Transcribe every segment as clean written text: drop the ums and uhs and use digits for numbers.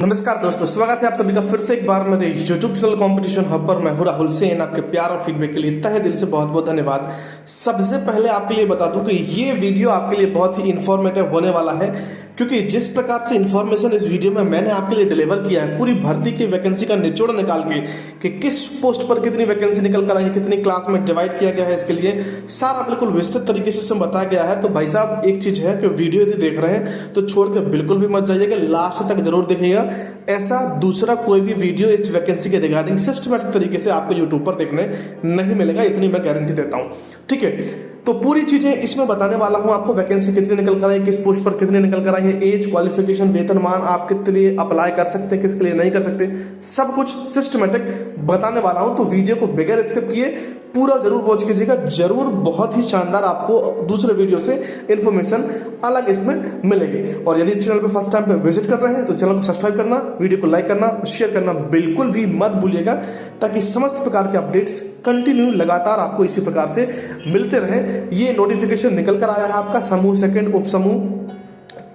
नमस्कार दोस्तों, स्वागत है आप सभी का फिर से एक बार मेरे YouTube चैनल कंपटीशन हब पर। मैं हूं राहुल सेन। आपके प्यार और फीडबैक के लिए तहे दिल से बहुत बहुत धन्यवाद। सबसे पहले आपके लिए बता दूं कि ये वीडियो आपके लिए बहुत ही इन्फॉर्मेटिव होने वाला है, क्योंकि जिस प्रकार से इन्फॉर्मेशन इस वीडियो में मैंने आपके लिए डिलीवर किया है, पूरी भर्ती की वैकेंसी का निचोड़ निकाल के कि किस पोस्ट पर कितनी वैकेंसी निकल कर आई है, कितनी क्लास में डिवाइड किया गया है, इसके लिए सारा बिल्कुल विस्तृत तरीके से इसमें बताया गया है। तो भाई साहब, एक चीज है कि वीडियो यदि देख रहे हैं तो छोड़ के बिल्कुल भी मत जाइएगा, लास्ट तक जरूर देखिएगा। ऐसा दूसरा कोई भी वीडियो इस वैकेंसी के रिगार्डिंग सिस्टमैटिक तरीके से आपको यूट्यूब पर देखने नहीं मिलेगा, इतनी मैं गारंटी देता हूं। ठीक है, तो पूरी चीजें इसमें बताने वाला हूं आपको। वैकेंसी कितनी निकल कर आई है, किस पोस्ट पर कितनी निकल कर आई है, एज, क्वालिफिकेशन, वेतनमान, आप कितने लिए अप्लाई कर सकते हैं, किसके लिए नहीं कर सकते, सब कुछ सिस्टमैटिक बताने वाला हूं। तो वीडियो को बगैर स्किप किए पूरा जरूर वॉच कीजिएगा, जरूर बहुत ही शानदार आपको दूसरे वीडियो से इंफॉर्मेशन अलग इसमें मिलेगी। और यदि चैनल पे फर्स्ट टाइम पे विजिट कर रहे हैं तो चैनल को सब्सक्राइब करना, वीडियो को लाइक करना और शेयर करना बिल्कुल भी मत भूलिएगा, ताकि समस्त प्रकार के अपडेट्स कंटिन्यू लगातार आपको इसी प्रकार से मिलते रहे। ये नोटिफिकेशन निकल कर आया है आपका समूह सेकंड, उप समूह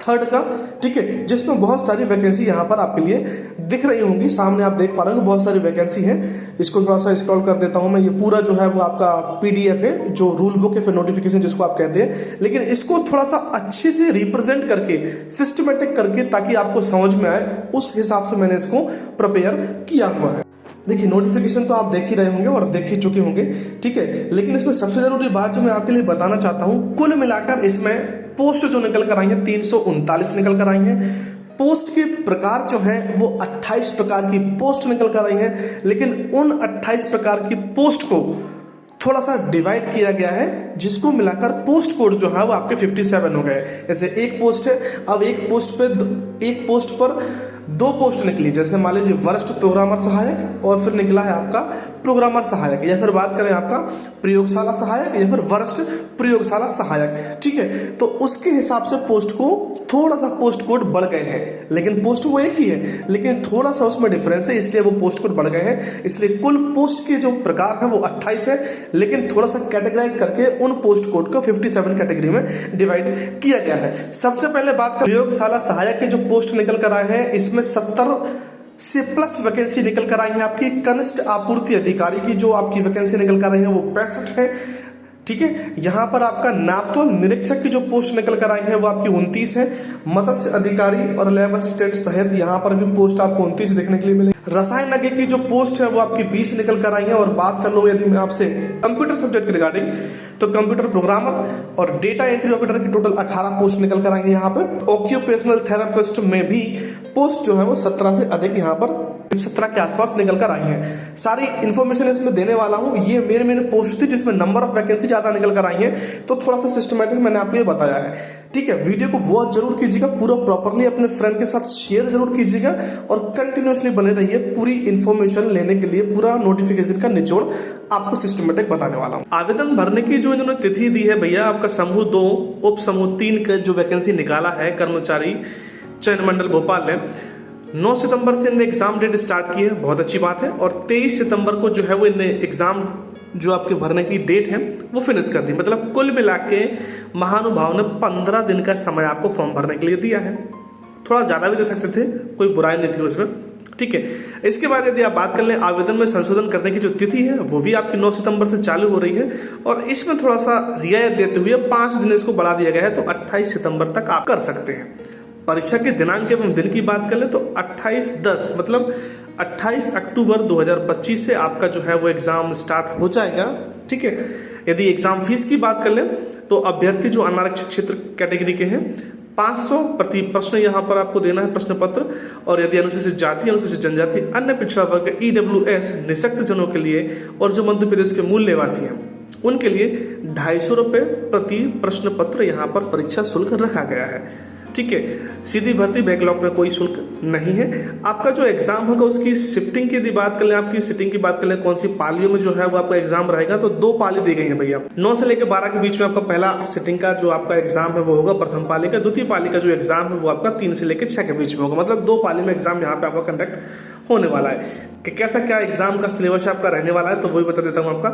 थर्ड का, ठीक है, जिसमें बहुत सारी वैकेंसी यहाँ पर आपके लिए दिख रही होंगी। सामने आप देख पा रहे हो बहुत सारी वैकेंसी है। इसको थोड़ा सा स्क्रॉल कर देता हूं मैं। ये पूरा जो है वो आपका पीडीएफ है, जो रूल बुक है, फिर नोटिफिकेशन जिसको आप कहते हैं, लेकिन इसको थोड़ा सा अच्छे से रिप्रेजेंट करके, सिस्टमेटिक करके, ताकि आपको समझ में आए, उस हिसाब से मैंने इसको प्रिपेयर किया हुआ है। देखिए, नोटिफिकेशन तो आप देख ही रहे होंगे और देख ही चुके होंगे, ठीक है, लेकिन इसमें सबसे जरूरी बात जो मैं आपके लिए बताना चाहता हूं, कुल मिलाकर इसमें पोस्ट जो निकल कर आई है 339 निकल कर आई है। पोस्ट के प्रकार जो हैं वो 28 प्रकार की पोस्ट निकल कर आई है, लेकिन उन 28 प्रकार की पोस्ट को थोड़ा सा डिवाइड किया गया है, जिसको मिलाकर पोस्ट कोड जो है वो आपके 57 हो गए। जैसे एक पोस्ट है, अब एक पोस्ट पर दो पोस्ट निकली, जैसे मान लीजिए वरिष्ठ प्रोग्रामर सहायक, और फिर निकला है आपका प्रोग्रामर सहायक, या फिर बात करें आपका प्रयोगशाला सहायक, या फिर वरिष्ठ प्रयोगशाला सहायक। ठीक है, तो उसके हिसाब से पोस्ट को थोड़ा सा पोस्ट कोड बढ़ गए हैं, लेकिन पोस्ट वो एक ही है, लेकिन थोड़ा सा उसमें डिफरेंस है, इसलिए वो पोस्ट कोड बढ़ गए हैं। इसलिए कुल पोस्ट के जो प्रकार है वो 28 है, लेकिन थोड़ा सा कैटेगराइज करके उन पोस्ट कोड को 57 कैटेगरी में डिवाइड किया गया है। सबसे पहले बात करें प्रयोगशाला सहायक के जो पोस्ट निकल कर आए हैं, इसमें 70 से प्लस वैकेंसी निकल कर आई है। आपकी कनिष्ठ आपूर्ति अधिकारी की जो आपकी वैकेंसी निकल कर आई है वो 65 है। ठीक है, यहां पर आपका नापतोल निरीक्षक की जो पोस्ट निकल कर आई है वो आपकी 29 है। मत्स्य अधिकारी और लैब असिस्टेंट सहित यहां पर भी पोस्ट आपको 29 देखने के लिए मिलेगी। रसायनज्ञ की जो पोस्ट है वो आपकी 20 निकल कर आई है। और बात कर लूं यदि मैं आपसे कंप्यूटर सब्जेक्ट के रिगार्डिंग, तो कंप्यूटर प्रोग्रामर और डेटा एंट्री ऑपरेटर की टोटल 18 पोस्ट निकल कर आई है। यहाँ पर ऑक्यूपेशनल थेरेपिस्ट में भी पोस्ट जो है वो 17 से अधिक यहाँ पर 17 के आसपास निकल कर आई है। सारी इन्फॉर्मेशन इसमें देने वाला हूँ। ये मेरे पोस्ट थी जिसमें नंबर ऑफ वैकेंसी ज्यादा निकल कर आई है, तो थोड़ा सा सिस्टमैटिक मैंने आपको ये बताया है। ठीक है, वीडियो को वॉच जरूर कीजिएगा, पूरा प्रॉपरली अपने फ्रेंड के साथ शेयर जरूर कीजिएगा, और कंटिन्यूअसली बने रहिए पूरी इन्फॉर्मेशन लेने के लिए। पूरा नोटिफिकेशन का निचोड़ आपको सिस्टमेटिक बताने वाला हूँ। आवेदन भरने की जो इन्होंने तिथि दी है भैया, आपका समूह 2 उप समूह 3 का जो वैकेंसी निकाला है कर्मचारी चयन मंडल भोपाल ने, 9 सितंबर से इनने एग्जाम डेट स्टार्ट की है, बहुत अच्छी बात है। और 23 सितंबर को जो है वो इनने एग्जाम जो आपके भरने की डेट है वो फिनिश कर दी। मतलब कुल मिला के महानुभाव ने 15 दिन का समय आपको फॉर्म भरने के लिए दिया है। थोड़ा ज़्यादा भी दे सकते थे, कोई बुराई नहीं थी उसमें। ठीक है, इसके बाद यदि आप बात कर लें, आवेदन में संशोधन करने की जो तिथि है वो भी आपकी 9 सितंबर से चालू हो रही है, और इसमें थोड़ा सा रियायत देते हुए 5 दिन इसको बढ़ा दिया गया है, तो 28 सितंबर तक आप कर सकते हैं। परीक्षा के दिनांक एवं दिन की बात कर ले तो 28/10 मतलब 28 अक्टूबर 2025 से आपका जो है वो एग्जाम स्टार्ट हो जाएगा। ठीक है, यदि एग्जाम फीस की बात कर ले तो अभ्यर्थी जो अनारक्षित क्षेत्र कैटेगरी के हैं 500 प्रति प्रश्न यहाँ पर आपको देना है प्रश्न पत्र। और यदि अनुसूचित जाति, अनुसूचित जनजाति, अन्य पिछड़ा वर्ग, EWS निःशक्त जनों के लिए, और जो मध्य प्रदेश के मूल निवासी हैं उनके लिए 250 रुपये प्रति प्रश्न पत्र यहाँ पर परीक्षा शुल्क रखा गया है। ठीक है, सीधी भर्ती, बैकलॉग में कोई शुल्क नहीं है। आपका जो एग्जाम होगा उसकी शिफ्टिंग की यदि बात कर लें, आपकी सिटिंग की बात कर लें, कौन सी पालियों में जो है वो आपका एग्जाम रहेगा, तो 2 पाली दी गई है भैया। 9 से लेकर 12 के बीच में आपका पहला सिटिंग का जो आपका एग्जाम है वो होगा प्रथम पाली का। द्वितीय पाली का जो एग्जाम है वो आपका 3 से लेकर 6 के बीच में होगा। मतलब 2 पाली में एग्जाम यहाँ पे आपका कंडक्ट होने वाला है। कि कैसा क्या एग्जाम का सिलेबस आपका रहने वाला है, तो वही बता देता हूँ आपका।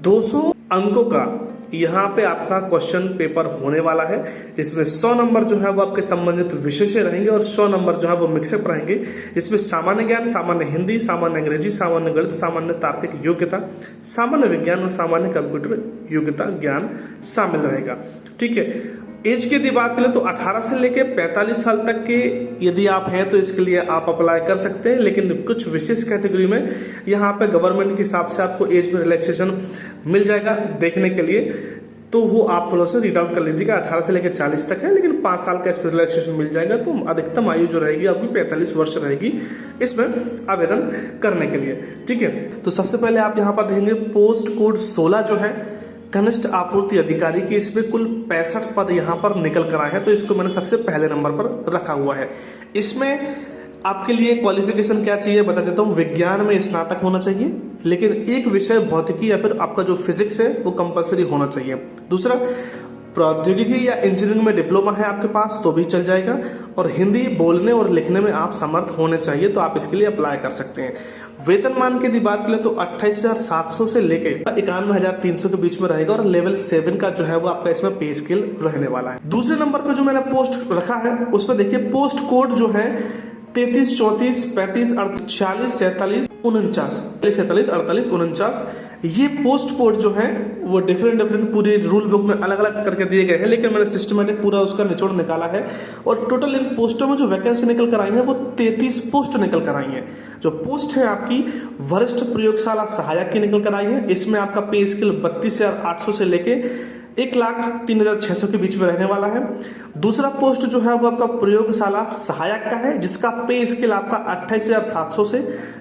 200 अंकों का यहाँ पे आपका क्वेश्चन पेपर होने वाला है, जिसमें 100 नंबर जो है वो आपके संबंधित विषय से रहेंगे और 100 नंबर जो है वो मिक्सअप रहेंगे, जिसमें सामान्य ज्ञान, सामान्य हिंदी, सामान्य अंग्रेजी, सामान्य गणित, सामान्य तार्किक योग्यता, सामान्य विज्ञान और सामान्य कंप्यूटर योग्यता ज्ञान शामिल रहेगा। ठीक है। एज की यदि बात करें तो 18 से लेके 45 साल तक के यदि आप हैं तो इसके लिए आप अप्लाई कर सकते हैं, लेकिन कुछ विशेष कैटेगरी में यहाँ पे गवर्नमेंट के हिसाब से आपको एज में रिलैक्सेशन मिल जाएगा देखने के लिए, तो वो आप थोड़ा सा रीड आउट कर लीजिएगा। 18 से लेकर 40 तक है, लेकिन 5 साल का इस पर रिलैक्सेशन मिल जाएगा, तो अधिकतम आयु जो रहेगी आपकी 45 वर्ष रहेगी इसमें आवेदन करने के लिए। ठीक है। तो सबसे पहले आप यहाँ पर देखेंगे पोस्ट कोड 16 जो है कनिष्ठ आपूर्ति अधिकारी की, इसमें कुल 65 पद यहाँ पर निकल कर आए हैं, तो इसको मैंने सबसे पहले नंबर पर रखा हुआ है। इसमें आपके लिए क्वालिफिकेशन क्या चाहिए बता देता हूँ। विज्ञान में स्नातक होना चाहिए, लेकिन एक विषय भौतिकी या फिर आपका जो फिजिक्स है वो कंपलसरी होना चाहिए। दूसरा, प्रौद्योगिकी या इंजीनियरिंग में डिप्लोमा है आपके पास तो भी चल जाएगा, और हिंदी बोलने और लिखने में आप समर्थ होने चाहिए, तो आप इसके लिए अप्लाई कर सकते हैं। वेतनमान की यदि बात करें तो 28,700 से लेके 91,300 के बीच में रहेगा, और लेवल 7 का जो है वो आपका इसमें पे स्केल रहने वाला है। दूसरे नंबर पर जो मैंने पोस्ट रखा है उसमें देखिए पोस्ट कोड जो है 33, 34, 35, 46, 47, 49, 47, 48, 49, ये पोस्ट कोड जो है वो डिफरेंट पूरे रूल बुक में अलग अलग करके दिए गए हैं, लेकिन मैंने सिस्टमेटिक पूरा उसका निचोड़ निकाला है। और टोटल इन पोस्टों में जो वैकेंसी निकल कर आई है वो 33 पोस्ट निकल कर आई है। जो पोस्ट है आपकी वरिष्ठ प्रयोगशाला सहायक की निकल कर आई है, इसमें आपका पे स्केल 32,800 से लेके 1,03,600 के बीच में रहने वाला है। दूसरा पोस्ट जो है वो आपका प्रयोगशाला सहायक का है, जिसका पे स्केल आपका 28,700 से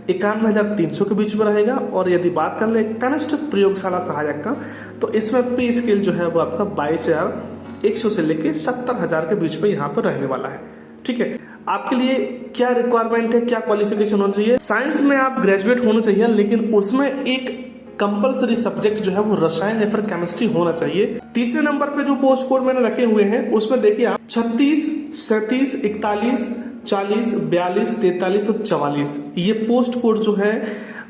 91,300 के बीच में रहेगा। और यदि बात कर ले कनिष्ठ प्रयोगशाला सहायक का, तो इसमें पे स्केल जो है वो आपका 22,100 से लेके 70,000 के बीच में यहाँ पर रहने वाला है। ठीक है। आपके लिए क्या रिक्वायरमेंट है, क्या क्वालिफिकेशन होना चाहिए? साइंस में आप ग्रेजुएट होना चाहिए, लेकिन उसमें एक कंपलसरी सब्जेक्ट जो है वो रसायन या फिर केमिस्ट्री होना चाहिए। तीसरे नंबर पे जो पोस्ट कोड मैंने रखे हुए हैं उसमें देखिए आप 36, 37, 41, 40, 42, 43 और 44 ये पोस्ट कोड जो है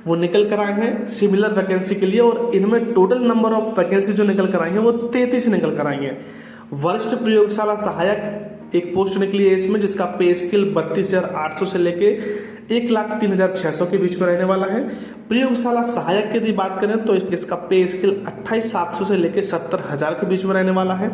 वो निकल कर आए हैं सिमिलर वैकेंसी के लिए, और इनमें टोटल नंबर ऑफ वैकेंसी जो निकल कर आई है वो 33 निकल कर आई है। वरिष्ठ प्रयोगशाला सहायक एक पोस्ट निकली है इसमें, जिसका पे स्केल 32,800 से लेके 1,03,600 के बीच में रहने वाला है। प्रयोगशाला सहायक की यदि बात करें तो इसका पे स्केल 28,700 से लेके 70,000 के बीच में रहने वाला है।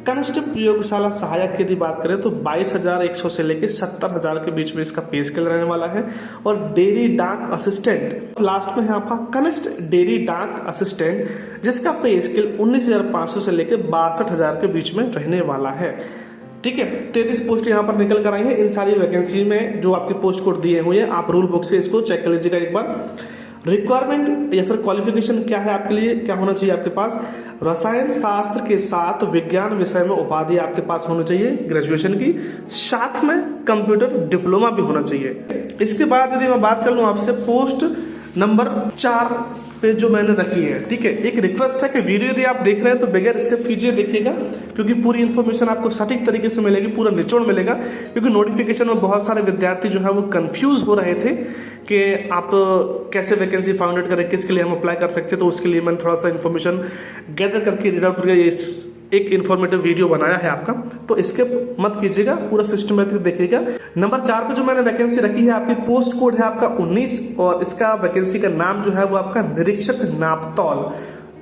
कनिष्ठ प्रयोगशाला सहायक की यदि बात करें तो 22,100 से लेके 70,000 के बीच में इसका पे स्केल रहने वाला है। और डेयरी डाक असिस्टेंट लास्ट में है आपका कनिष्ठ डेयरी डाक असिस्टेंट, जिसका पे स्केल 19,500 से लेके 62,000 के बीच में रहने वाला है। ठीक है। 33 पोस्ट यहाँ पर निकल कर आई है। इन सारी वैकेंसी में जो आपके पोस्ट कोड दिए हुए हैं आप रूल बुक से इसको चेक कर लीजिएगा एक बार। रिक्वायरमेंट या फिर क्वालिफिकेशन क्या है आपके लिए, क्या होना चाहिए आपके पास? रसायन शास्त्र के साथ विज्ञान विषय में उपाधि आपके पास होनी चाहिए ग्रेजुएशन की, साथ में कंप्यूटर डिप्लोमा भी होना चाहिए। इसके बाद यदि मैं बात कर लूँ आपसे पोस्ट नंबर 4 पे जो मैंने रखी है, ठीक है, एक रिक्वेस्ट है कि वीडियो यदि आप देख रहे हैं तो बगैर स्किप कीजिए देखिएगा, क्योंकि पूरी इन्फॉर्मेशन आपको सटीक तरीके से मिलेगी, पूरा निचोड़ मिलेगा। क्योंकि नोटिफिकेशन में बहुत सारे विद्यार्थी जो है वो कंफ्यूज हो रहे थे कि आप कैसे वैकेंसी फाउंड आउट करें, किसके लिए हम अप्लाई कर सकते हैं, तो उसके लिए मैंने थोड़ा सा इन्फॉर्मेशन गैदर करके रीड आउट करके एक इन्फॉर्मेटिव वीडियो बनाया है आपका, तो इसके मत कीजिएगा, पूरा सिस्टमेटिक देखिएगा। नंबर 4 पे जो मैंने वैकेंसी रखी है आपकी पोस्ट कोड है आपका 19, और इसका वैकेंसी का नाम जो है वो आपका निरीक्षक नापतौल।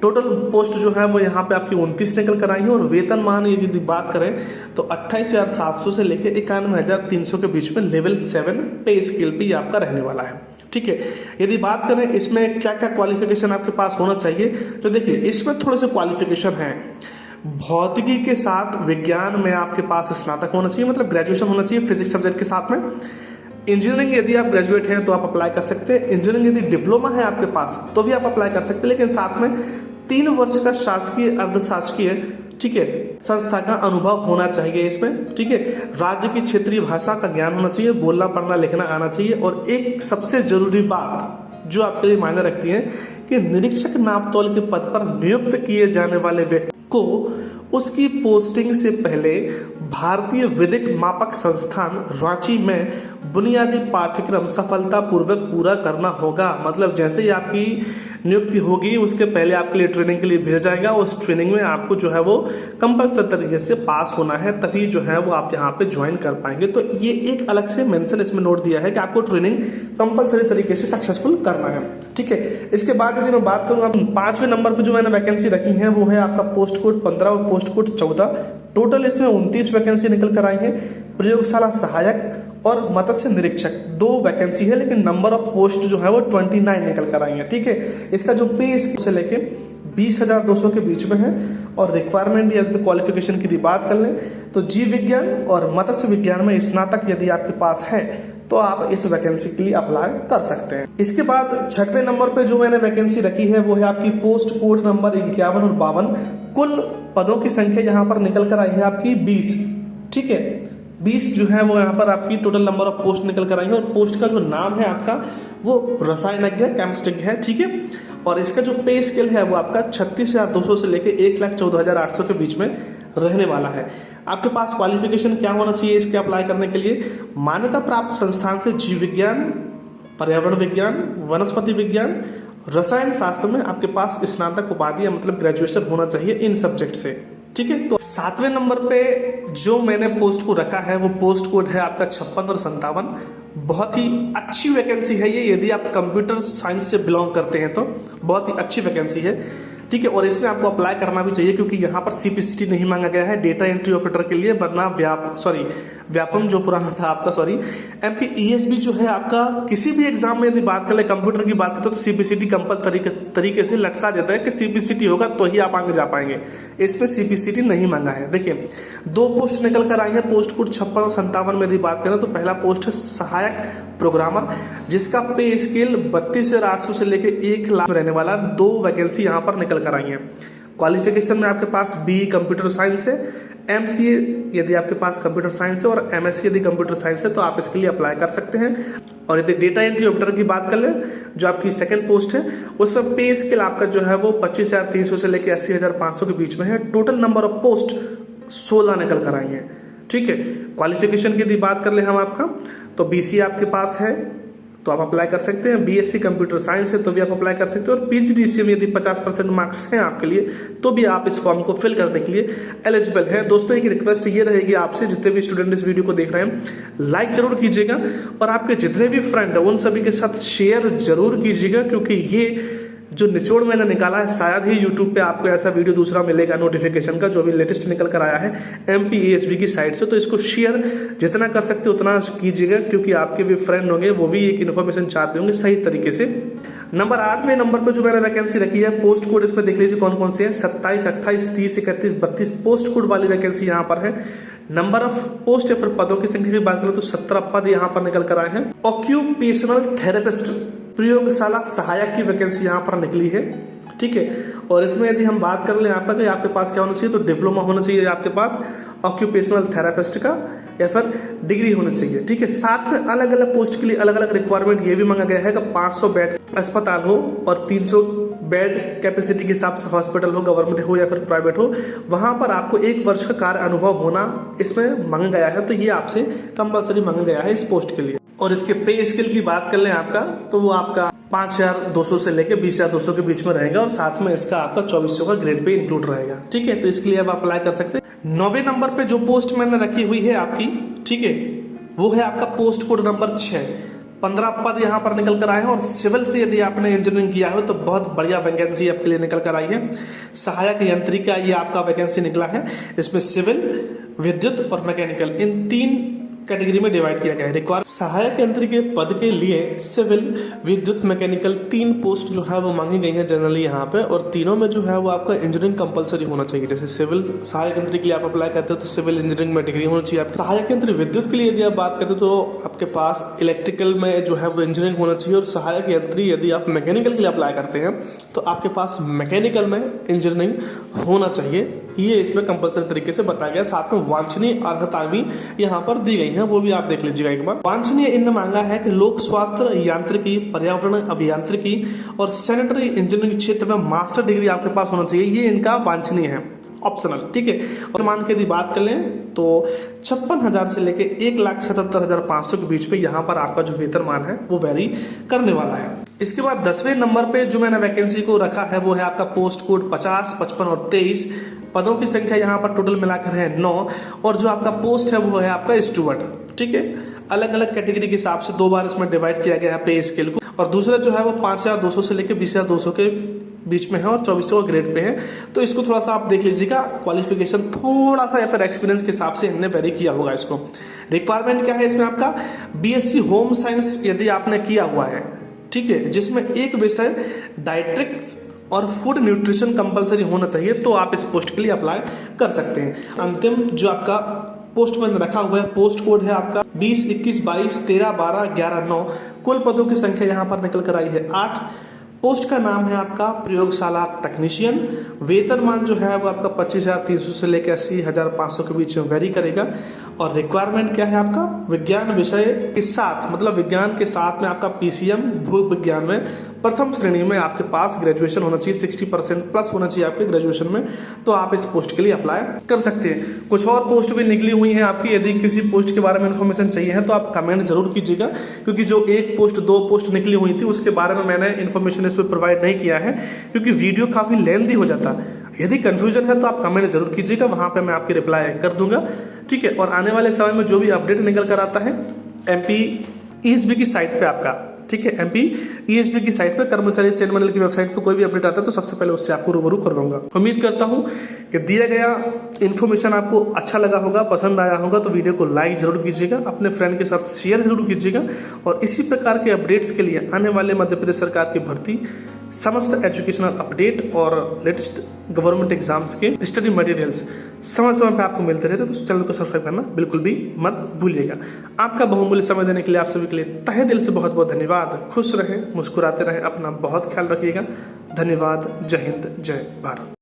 टोटल पोस्ट जो है वो यहाँ पे आपकी 29 निकल कर आई है। और वेतनमान यदि बात करें तो 28,700 से लेकर 91,300 के बीच में लेवल 7 पे स्केल भी आपका रहने वाला है। ठीक है। यदि बात करें इसमें क्या क्या क्वालिफिकेशन आपके पास होना चाहिए, तो देखिए इसमें थोड़े से क्वालिफिकेशन है। भौतिकी के साथ विज्ञान में आपके पास स्नातक होना चाहिए, मतलब ग्रेजुएशन होना चाहिए फिजिक्स सब्जेक्ट के साथ में। इंजीनियरिंग यदि आप ग्रेजुएट हैं तो आप अप्लाई कर सकते हैं। इंजीनियरिंग यदि डिप्लोमा है आपके पास तो भी आप अप्लाई कर सकते हैं, लेकिन साथ में 3 वर्ष का शासकीय अर्धशासकीय, ठीक है, संस्था का अनुभव होना चाहिए इसमें। ठीक है। राज्य की क्षेत्रीय भाषा का ज्ञान होना चाहिए, बोलना पढ़ना लिखना आना चाहिए। और एक सबसे जरूरी बात जो आपके लिए मायने रखती है कि निरीक्षक नापतौल के पद पर नियुक्त किए जाने वाले व्यक्ति को उसकी पोस्टिंग से पहले भारतीय विधिक मापक संस्थान रांची में बुनियादी पाठ्यक्रम सफलतापूर्वक पूरा करना होगा। मतलब जैसे ही आपकी नियुक्ति होगी उसके पहले आपके लिए ट्रेनिंग के लिए भेजा जाएगा। उस ट्रेनिंग में आपको जो है वो कंपल्सरी तरीके से पास होना है, तभी जो है वो आप यहाँ पे ज्वाइन कर पाएंगे। तो ये एक अलग से मेंशन इसमें नोट दिया है कि आपको ट्रेनिंग कंपल्सरी तरीके से सक्सेसफुल करना है। ठीक है, इसके बाद यदि मैं बात करूँ, 5वें नंबर पर जो मैंने वैकेंसी रखी है वो है आपका पोस्ट कोड 15 और पोस्ट कोड 14। टोटल इसमें 29 वैकेंसी निकल कर आई है। प्रयोगशाला सहायक और मत्स्य निरीक्षक 2 वैकेंसी है, लेकिन नंबर ऑफ पोस्ट जो है वो 29 निकल कर आई है। ठीक है, इसका जो पे से लेके 20,200 के बीच में है। और रिक्वायरमेंट या क्वालिफिकेशन की बात कर लें तो जीव विज्ञान और मत्स्य विज्ञान में स्नातक यदि आपके पास है तो आप इस वैकेंसी के लिए अप्लाई कर सकते हैं। इसके बाद 6वें नंबर पे जो मैंने वैकेंसी रखी है वो है आपकी पोस्ट कोड नंबर 51 और 52। कुल पदों की संख्या यहाँ पर निकल कर आई है आपकी 20। ठीक है, 20 जो है वो यहाँ पर आपकी टोटल नंबर ऑफ पोस्ट निकल कर आई है। और पोस्ट का जो नाम है आपका वो रसायनज्ञ केमिस्ट्री है। ठीक है, और इसका जो पे स्केल है वो आपका 36,200 से लेके 1,14,800 के बीच में रहने वाला है। आपके पास क्वालिफिकेशन क्या होना चाहिए इसके अप्लाई करने के लिए? मान्यता प्राप्त संस्थान से जीव विज्ञान, पर्यावरण विज्ञान, वनस्पति विज्ञान, रसायन शास्त्र में आपके पास स्नातक उपाधि मतलब ग्रेजुएशन होना चाहिए इन सब्जेक्ट से। ठीक है, तो 7वें नंबर पे जो मैंने पोस्ट को रखा है वो पोस्ट कोड है आपका 56 और 57। बहुत ही अच्छी वैकेंसी है ये, यदि आप कंप्यूटर साइंस से बिलोंग करते हैं तो बहुत ही अच्छी वैकेंसी है। ठीक है, और इसमें आपको अप्लाई करना भी चाहिए क्योंकि यहाँ पर CPCT नहीं मांगा गया है डेटा एंट्री ऑपरेटर के लिए, वरना व्यापम जो पुराना था आपका MPESB जो है आपका किसी भी एग्जाम में यदि बात कर ले, कंप्यूटर की बात करते तो CPCT कंपल्सरी तरीके से लटका देता है कि CPCT होगा तो ही आप आगे जा पाएंगे। इसमें CPCT नहीं मांगा है। देखिए 2 पोस्ट निकल कर आई है पोस्ट कोड 56 और 57 में यदि बात करें तो पहला पोस्ट है सहायक प्रोग्रामर, जिसका पे स्केल 32,800 से लेके 1 लाख रहने वाला। 2 वैकेंसी यहाँ पर निकल कर आई है। क्वालिफिकेशन में आपके पास BE कंप्यूटर साइंस है, MCA यदि आपके पास कंप्यूटर साइंस है और MSc यदि कंप्यूटर साइंस है तो आप इसके लिए अप्लाई कर सकते हैं। और यदि डेटा एंट्री ऑपरेटर की बात कर लें जो आपकी सेकंड पोस्ट है उसमें पे स्केल आपका जो है वो 25,300 से लेकर 80,500 के बीच में है। टोटल नंबर ऑफ पोस्ट 16 निकल कर आई है। ठीक है, क्वालिफिकेशन की यदि बात कर ले हम आपका तो BCA आपके पास है तो आप अप्लाई कर सकते हैं। BSc कंप्यूटर साइंस है तो भी आप अप्लाई कर सकते हैं। और PGDCA में यदि 50% मार्क्स हैं आपके लिए तो भी आप इस फॉर्म को फिल करने के लिए एलिजिबल हैं। दोस्तों एक रिक्वेस्ट ये रहेगी आपसे, जितने भी स्टूडेंट इस वीडियो को देख रहे हैं लाइक जरूर कीजिएगा और आपके जितने भी फ्रेंड हैं उन सभी के साथ शेयर जरूर कीजिएगा, क्योंकि ये जो निचोड़ मैंने निकाला है शायद ही YouTube पे आपको ऐसा वीडियो दूसरा मिलेगा नोटिफिकेशन का जो अभी लेटेस्ट निकल कर आया है MPESB की साइड से। तो इसको शेयर जितना कर सकते हो उतना कीजिएगा, क्योंकि आपके भी फ्रेंड होंगे वो भी एक इन्फॉर्मेशन चाहते होंगे सही तरीके से। नंबर 8वें नंबर पर जो मैंने वैकेंसी रखी है पोस्ट कोड इसमें देख लीजिए कौन कौन से हैं। 27, 28, 30, 31, 32 पोस्ट कोड वाली वैकेंसी यहाँ पर है। नंबर ऑफ पोस्ट या फिर पदों की संख्या की बात करें तो 17 पद यहाँ पर निकल कर आए हैं। ऑक्यूपेशनल थेरेपिस्ट प्रयोगशाला सहायक की वैकेंसी यहाँ पर निकली है। ठीक है, और इसमें यदि हम बात कर लें आपका कि आपके पास क्या होना चाहिए तो डिप्लोमा होना चाहिए आपके पास ऑक्यूपेशनल थेरेपिस्ट का या फिर डिग्री होनी चाहिए। ठीक है, साथ में अलग अलग पोस्ट के लिए अलग अलग रिक्वायरमेंट ये भी मांगा गया है कि 500 बेड अस्पताल हो और 300 बेड कैपेसिटी के हिसाब से हॉस्पिटल हो, गवर्नमेंट हो या फिर प्राइवेट हो, वहां पर आपको 1 वर्ष का कार्य अनुभव होना इसमें मांगा गया है। तो ये आपसे कंपल्सरी मांगा गया है इस पोस्ट के लिए। और इसके पे स्केल की बात कर लें आपका तो वो आपका 5,200 से लेके 20,200 के बीच में रहेगा और साथ में इसका आपका 2400 का ग्रेड पे इंक्लूड रहेगा। ठीक है, तो इसके लिए आप अप्लाई कर सकते हैं। 9वें नंबर पे जो पोस्ट मैंने रखी हुई है आपकी, ठीक है, वो है आपका पोस्ट कोड नंबर 6। 15 पद यहाँ पर निकल कर आए हैं। और सिविल से यदि आपने इंजीनियरिंग किया है तो बहुत बढ़िया वैकेंसी आपके लिए निकल कर आई है। सहायक यंत्रिका ये आपका वैकेंसी निकला है। इसमें सिविल, विद्युत और मैकेनिकल इन 3 कैटेगरी में डिवाइड किया गया है। रिक्वायर सहायक यंत्र के पद के लिए सिविल, विद्युत, मैकेनिकल 3 पोस्ट जो है वो मांगी गई है जनरली यहाँ पे। और तीनों में जो है वो आपका इंजीनियरिंग कंपलसरी होना चाहिए। जैसे सिविल सहायक यंत्र के लिए आप अप्लाई करते हो तो सिविल इंजीनियरिंग में डिग्री होनी चाहिए आपकी। सहायक यंत्र विद्युत के लिए यदि आप बात करते हो तो आपके पास इलेक्ट्रिकल में जो है वो इंजीनियरिंग होना चाहिए। और सहायक यंत्री यदि आप मैकेनिकल के लिए अप्लाई करते हैं तो आपके पास मैकेनिकल में इंजीनियरिंग होना चाहिए। ये इसमें कंपल्सरी तरीके से बताया गया। साथ में वांछनीय अर्हता भी यहाँ पर दी गई है, वो भी आप देख लीजिएगा एक बार। वांछनीय इनने मांगा है कि लोक स्वास्थ्य यांत्रिकी, पर्यावरण अभियांत्रिकी और सैनिटरी इंजीनियरिंग क्षेत्र में मास्टर डिग्री आपके पास होना चाहिए। ये इनका वांछनीय है। ऑप्शनल, ठीक है। और मान के यदि बात कर लें तो 56,000 से लेके 1,77,500 के बीच में यहाँ पर आपका जो वेतनमान है वो वेरी करने वाला है। इसके बाद 10वें नंबर पे जो मैंने वैकेंसी को रखा है वो है आपका पोस्ट कोड 50, 55 और 23। पदों की संख्या यहाँ पर टोटल मिलाकर है 9 और जो आपका पोस्ट है वो है आपका स्टूवर्ड, ठीक है। अलग अलग कैटेगरी के हिसाब से 2 बार इसमें डिवाइड किया गया है पे स्केल को, और दूसरा जो है वो 5,200 से लेकर 20,200 के बीच में है और 2400 ग्रेड पे है। तो इसको थोड़ा सा आप देख लीजिएगा, क्वालिफिकेशन थोड़ा सा या फिर एक्सपीरियंस के हिसाब से इनने वेरी किया होगा इसको। रिक्वायरमेंट क्या है इसमें आपका बीएससी होम साइंस यदि आपने किया हुआ है, ठीक है, जिसमें एक विषय डाइट्रिक्स और फूड न्यूट्रिशन कंपलसरी होना चाहिए, तो आप इस पोस्ट के लिए अप्लाई कर सकते हैं। अंतिम जो आपका पोस्ट में रखा हुआ है पोस्ट कोड है आपका 20, 21, 22, 13, 12, 11, 9। कुल पदों की संख्या यहाँ पर निकल कर आई है 8। पोस्ट का नाम है आपका प्रयोगशाला टेक्नीशियन। वेतनमान जो है वो आपका 25,300 से लेकर 80,500 के बीच में वेरी करेगा। और रिक्वायरमेंट क्या है आपका विज्ञान विषय के साथ, मतलब विज्ञान के साथ में आपका पीसीएम भू विज्ञान में प्रथम श्रेणी में आपके पास ग्रेजुएशन होना चाहिए, 60% प्लस होना चाहिए आपके ग्रेजुएशन में, तो आप इस पोस्ट के लिए अप्लाई कर सकते हैं। कुछ और पोस्ट भी निकली हुई हैं आपकी, यदि किसी पोस्ट के बारे में इन्फॉर्मेशन चाहिए है तो आप कमेंट जरूर कीजिएगा, क्योंकि जो 1 पोस्ट 2 पोस्ट निकली हुई थी उसके बारे में मैंने इन्फॉर्मेशन इस पर प्रोवाइड नहीं किया है, क्योंकि वीडियो काफ़ी लेंथी हो जाता है। यदि कंफ्यूजन है तो आप कमेंट जरूर कीजिएगा, वहाँ पे मैं आपकी रिप्लाई कर दूंगा, ठीक है। और आने वाले समय में जो भी अपडेट निकल कर आता है एमपी ईएसबी की साइट पे आपका, ठीक है, एमपी ईएसबी की साइट पे कर्मचारी चयन मंडल की वेबसाइट पे कोई भी अपडेट आता है तो सबसे पहले उससे आपको रूबरू करवाऊंगा। उम्मीद करता हूँ कि दिया गया इन्फॉर्मेशन आपको अच्छा लगा होगा, पसंद आया होगा, तो वीडियो को लाइक जरूर कीजिएगा, अपने फ्रेंड के साथ शेयर जरूर कीजिएगा। और इसी प्रकार के अपडेट्स के लिए आने वाले मध्य प्रदेश सरकार की भर्ती, समस्त एजुकेशनल अपडेट और लेटेस्ट गवर्नमेंट एग्जाम्स के स्टडी मटेरियल्स समय समय पे आपको मिलते रहते, तो चैनल को सब्सक्राइब करना बिल्कुल भी मत भूलिएगा। आपका बहुमूल्य समय देने के लिए आप सभी के लिए तहे दिल से बहुत बहुत धन्यवाद। खुश रहें, मुस्कुराते रहें, अपना बहुत ख्याल रखिएगा। धन्यवाद। जय हिंद, जय भारत।